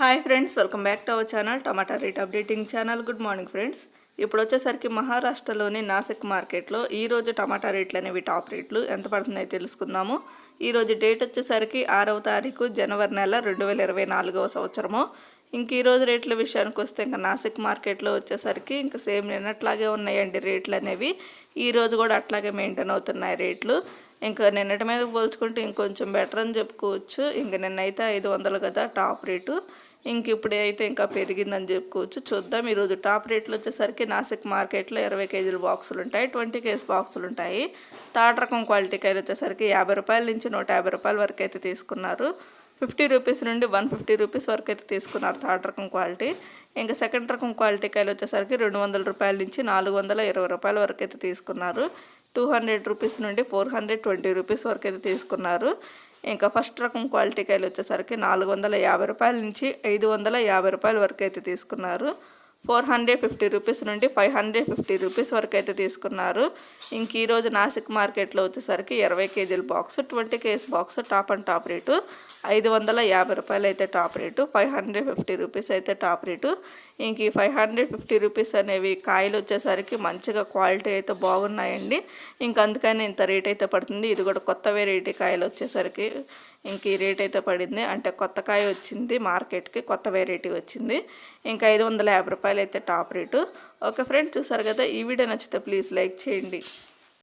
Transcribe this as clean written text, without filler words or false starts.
Hi friends, welcome back to our channel tomato rate updating channel. Good morning friends. ఇప్పుడు వచ్చేసరికి మహారాష్ట్రలోని నాసిక్ మార్కెట్లో ఈరోజు టమాటా రేట్లు అనేవి టాప్ రేట్లు ఎంత పడుతున్నాయో తెలుసుకుందాము. ఈరోజు డేట్ వచ్చేసరికి 6వ తారీఖు జనవరి నెల 2024వ సంవత్సరము. ఇంక ఈరోజు రేట్ల విషయానికి వస్తే ఇంకా నాసిక్ మార్కెట్లో వచ్చేసరికి ఇంకా సేమ్ నిన్నట్లాగే ఉన్నాయండి రేట్లు అనేవి. ఈరోజు కూడా అట్లాగే మెయింటైన్ అవుతున్నాయి రేట్లు. ఇంకా నిన్నటి మీద పోల్చుకుంటే ఇంకొంచెం బెటర్ అని చెప్పుకోవచ్చు. ఇంక నిన్నైతే 500 కదా టాప్ రేటు. ఇంక ఇప్పుడు అయితే ఇంకా పెరిగిందని చెప్పుకోవచ్చు. చూద్దాం. ఈరోజు టాప్ రేట్లు వచ్చేసరికి నాసిక్ మార్కెట్లో 20 కేజీల బాక్సులు ఉంటాయి, 20 కేజీ బాక్సులు ఉంటాయి. థర్డ్ రకం క్వాలిటీ కాయలు వచ్చేసరికి 50 రూపాయల నుంచి 150 రూపాయల వరకు అయితే తీసుకున్నారు. 50 రూపీస్ నుండి 150 రూపీస్ వరకు అయితే తీసుకున్నారు థర్డ్ రకం క్వాలిటీ. ఇంకా సెకండ్ రకం క్వాలిటీ కాయలు వచ్చేసరికి 200 రూపాయల నుంచి 420 రూపాయల వరకు అయితే తీసుకున్నారు. 200 రూపీస్ నుండి 420 రూపీస్ వరకు అయితే తీసుకున్నారు. ఇంకా ఫస్ట్ రకం క్వాలిటీ కాయలు వచ్చేసరికి 450 రూపాయల నుంచి 550 రూపాయల వరకు అయితే తీసుకున్నారు. 450 రూపీస్ నుండి 550 రూపీస్ వరకు అయితే తీసుకున్నారు. ఇంక ఈరోజు నాసిక్ మార్కెట్లో వచ్చేసరికి 20 కేజీల box, 20 KG box top and top rate 550 రూపాయలు అయితే టాప్ రేటు, 550 రూపీస్ అయితే టాప్ రేటు. ఇంక ఈ 550 రూపీస్ అనేవి కాయలు వచ్చేసరికి మంచిగా క్వాలిటీ అయితే బాగున్నాయండి. ఇంక అందుకని ఇంత రేట్ అయితే పడుతుంది. ఇది కూడా కొత్త వెరైటీ కాయలు వచ్చేసరికి ఇంక ఈ రేట్ అయితే పడింది. అంటే కొత్త కాయ వచ్చింది మార్కెట్కి, కొత్త వెరైటీ వచ్చింది. ఇంకా 550 రూపాయలు అయితే టాప్ రేటు. ఓకే ఫ్రెండ్స్, చూసారు కదా. ఈ వీడియో నచ్చితే ప్లీజ్ లైక్ చేయండి.